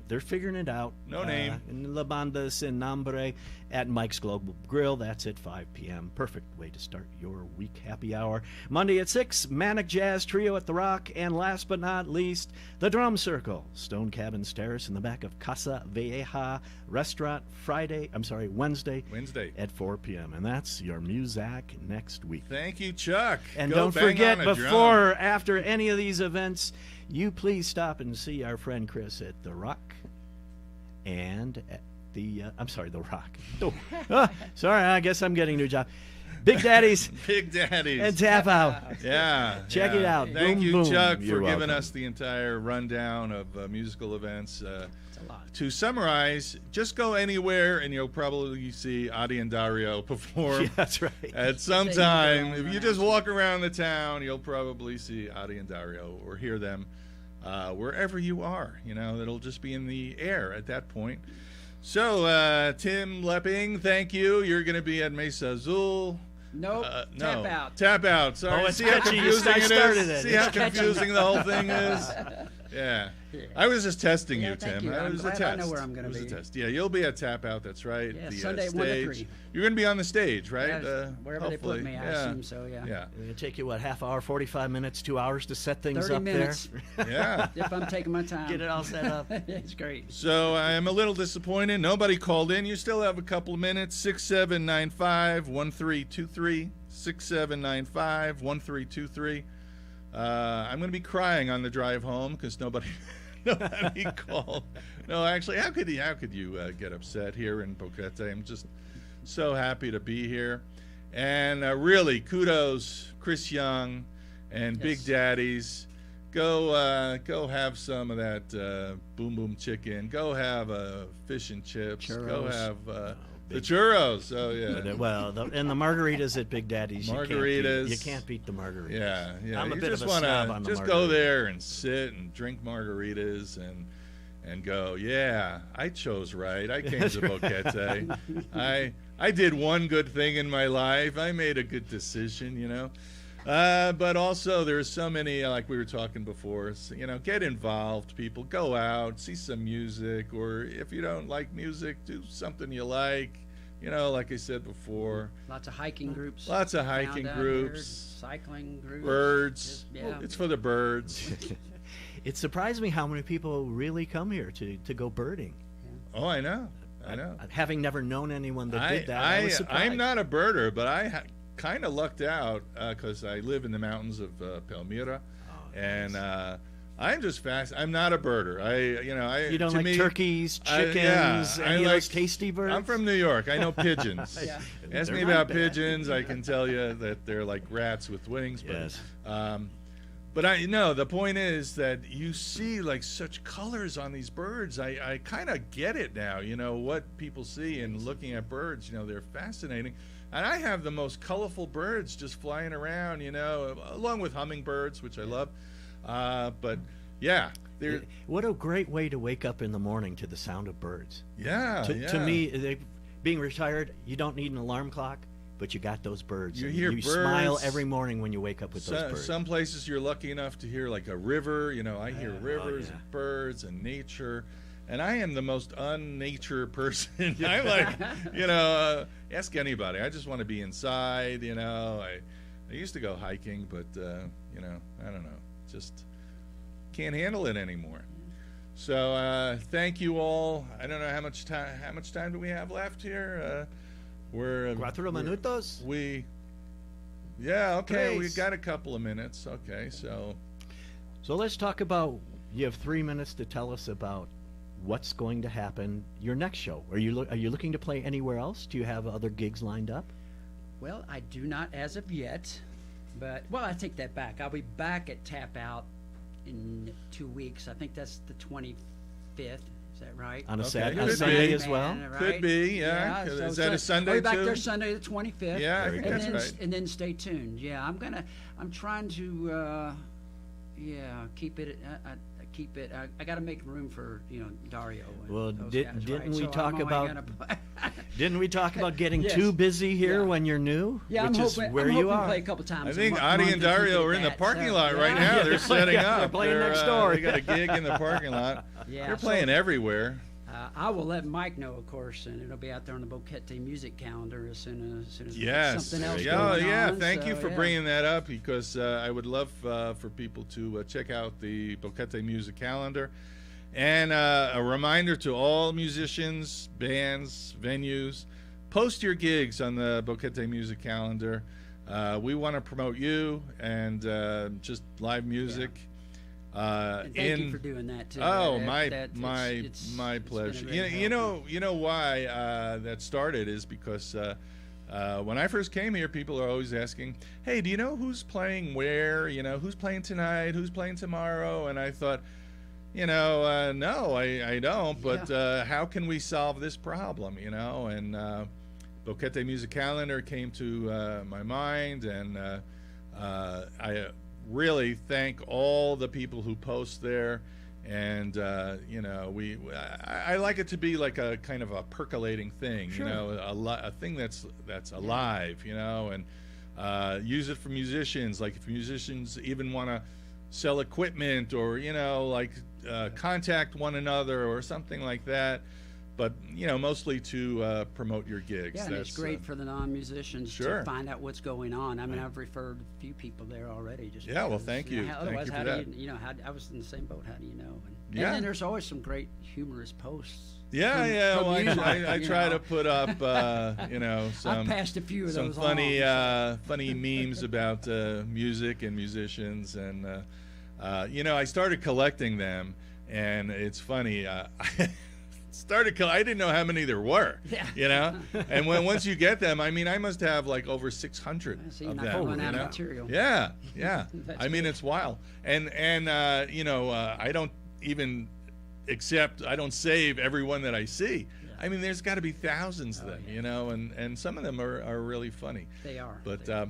They're figuring it out. No Name. In La Banda Sin Nombre at Mike's Global Grill. That's at 5 p.m. Perfect way to start your week happy hour. Monday at 6, Manic Jazz Trio at The Rock. And last but not least, the Drum Circle. Stone Cabins Terrace in the back of Casa Vieja Restaurant Wednesday at 4 p.m. And that's your Muzak next week. Thank you, Chuck. And Go don't bang forget, on a before or drum. after any of these events, you please stop and see our friend Chris at The Rock and at the Rock. Oh, sorry, I guess I'm getting a new job. Big Daddies Big Daddies. and Tap Out. Yeah. Check it out. Thank Boom, you, boom. Chuck, for You're giving welcome. us the entire rundown of musical events. It's a lot. To summarize, just go anywhere and you'll probably see Adi and Dario perform Yeah, that's right. at some They time. do their own If you just walk around the town, you'll probably see Adi and Dario or hear them wherever you are. It'll just be in the air at that point. So, Tim Lepping, thank you. You're going to be at Mesa Azul. Nope. No. Tap out. Tap out. Sorry. Oh, it's See how catchy. You confusing it started is? it. See how It's catchy. confusing the whole thing is? Yeah. I was just testing Yeah, you, thank Tim. you. It I'm was a glad test. I know where I'm gonna It was be. a test. Yeah, you'll be at Tap Out. That's right. Yeah, the Sunday, 1 to stage. 3. You're going to be on the stage, right? Yeah, wherever they put hopefully. me, I yeah. assume so, yeah. Yeah. It'll take you, half hour, 45 minutes, 2 hours to set things 30 up minutes. Yeah. If I'm taking my time. Get it all set up. It's great. So I am a little disappointed. Nobody called in. You still have a couple of minutes. 6795-1323. 6795-1323. I'm going to be crying on the drive home because nobody called. No, actually, how could you get upset here in Boquete? I'm just so happy to be here. And really, kudos, Chris Young and Yes. Big Daddies. Go have some of that boom boom chicken. Go have fish and chips. Go Churros. have the churros. Oh yeah. And the margaritas at Big Daddy's. Margaritas. You can't beat the margaritas. Yeah, yeah. I'm a You bit just of a wanna snob on the just go margaritas. there and sit and drink margaritas and go. Yeah, I chose right. I came to Boquete. I did one good thing in my life. I made a good decision. But also there's so many, like we were talking before. So, get involved. People go out, see some music, or if you don't like music, do something you like. Like I said before. Lots of hiking groups. Lots of down hiking here, groups. cycling groups. Birds. Yeah. It's for the birds. It surprised me how many people really come here to go birding. Oh, I know. Having never known anyone that did that, I was surprised. I'm not a birder, but I kind of lucked out because I live in the mountains of Palmyra, and I'm just fast. I'm not a birder. You don't to like me, turkeys, chickens, I any of like- those tasty birds? I'm from New York. I know pigeons. Yeah. Ask They're me not about bad. pigeons. I can tell you that they're like rats with wings. But, Yes. but I know the point is that you see like such colors on these birds. I kind of get it now. What people see in looking at birds. They're fascinating. And I have the most colorful birds just flying around, along with hummingbirds, which I love. But yeah, they're What a great way to wake up in the morning to the sound of birds. yeah. To me, being retired, you don't need an alarm clock, but you got those birds. You and hear you smile birds. every morning when you wake up with those birds. Some places you're lucky enough to hear like a river. I hear rivers yeah. and birds and nature. And I am the most unnature person. I'm like, ask anybody. I just want to be inside. I used to go hiking, but I don't know, just can't handle it anymore. So thank you all. I don't know how much time do we have left here. We're 4 minutos? Okay. We Tres. got a couple of minutes. Okay, so So let's talk about, you have 3 minutes to tell us about what's going to happen your next show. Are you looking to play anywhere else? Do you have other gigs lined up? Well, I do not as of yet, but, well, I take that back. I'll be back at Tap Out in 2 weeks. I think that's the 25th. Is that right? On a Okay. Saturday, Could Sunday be. as well? Right? Could be, yeah. so Is that a Sunday I'll be back too? there Sunday the 25th. Yeah, I Very think good. that's and then, right. and then stay tuned. Yeah, I'm trying to, keep it. I got to make room for Dario. And Well, those didn't guys, right? we So I'm talk only about gonna- didn't we talk about getting Yes. too busy here Yeah. when you're new? Yeah, which I'm is hoping. where I'm you hoping to are. play a couple times. I a think month Adi and to keep Dario it are in the that, parking so, lot right yeah. now. Yeah, They're they're setting playing- up. they're playing next door. They got a gig in the parking lot. Yeah, They're so- playing everywhere. I will let Mike know, of course, and it'll be out there on the Boquete music calendar as soon as we get Yes. something else Yeah, going yeah. on. Thank So, you for yeah. bringing that up because I would love for people to check out the Boquete music calendar. And a reminder to all musicians, bands, venues, post your gigs on the Boquete music calendar. We want to promote you and just live music. And thank you for doing that too. Oh, That- my it's been a pleasure. great You help. know why that started is because when I first came here, people are always asking, "Hey, do you know who's playing where? Who's playing tonight? Who's playing tomorrow?" And I thought, no, I don't. But how can we solve this problem? And Boquete Music Calendar came to my mind, and I really thank all the people who post there. And I like it to be like a kind of a percolating thing, Sure. a thing that's alive, and use it for musicians. Like if musicians even want to sell equipment or contact one another or something like that. But mostly to promote your gigs. Yeah, and it's great for the non-musicians Sure. to find out what's going on. I mean, I've referred a few people there already. Just Yeah, well, because, thank you. Thank Otherwise, you for how that. do you, I was in the same boat. How do you know? And Yeah. then there's always some great humorous posts. Yeah, from- yeah. from Well, you, Mike, I you try know. to put up, I've some passed a few of some those funny along. funny memes about music and musicians, and I started collecting them, and it's funny. I didn't know how many there were. Yeah. And once you get them, I mean, I must have like over 600 So you're of not them. gonna run out of you know? material. Yeah. That's I mean, it's wild, and I don't even I don't save every one that I see. I mean, there's got to be thousands of them, and some of them are really funny. They are. But They are.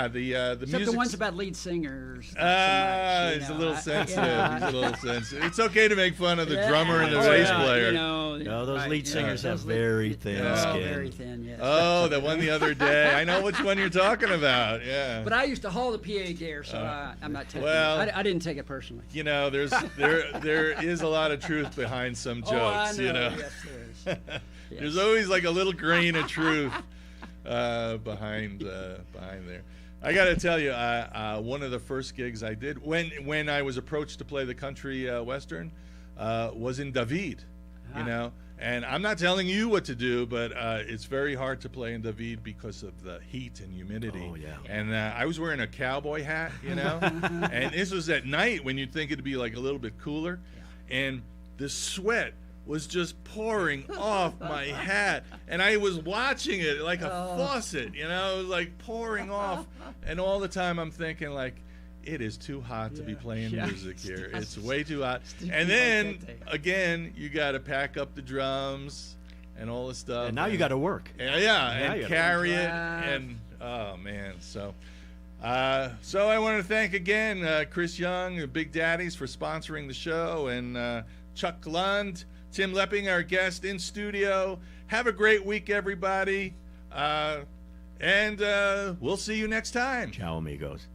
the Except music. the ones about lead singers. not so much, He's a know. little sensitive. Yeah. He's a little sensitive. It's okay to make fun of the Yeah. drummer and the Oh, bass yeah, player. No, those right, lead yeah. singers have Those lead- very thin skin. Very thin, yes. Oh, the one the other day. I know which one you're talking about. Yeah. But I used to haul the PA gear, so I'm not taking well, it. I didn't take it personally. there is a lot of truth behind some jokes. Oh, I know. Yes, there is. There's Yes. always like a little grain of truth behind there. I got to tell you, one of the first gigs I did when I was approached to play the country western was in David, And I'm not telling you what to do, but it's very hard to play in David because of the heat and humidity. Oh, yeah. And I was wearing a cowboy hat, and this was at night when you'd think it'd be like a little bit cooler, and the sweat was just pouring off my hat, and I was watching it like a faucet, it was like pouring off, and all the time I'm thinking like, it is too hot to be playing music here. It's way too hot. And then again, you got to pack up the drums and all the stuff. And now you got to work. And you gotta carry it, drive. and oh man, so I want to thank again Chris Young, the Big Daddies, for sponsoring the show, and Chuck Lund, Tim Lepping, our guest in studio. Have a great week, everybody, and we'll see you next time. Ciao, amigos.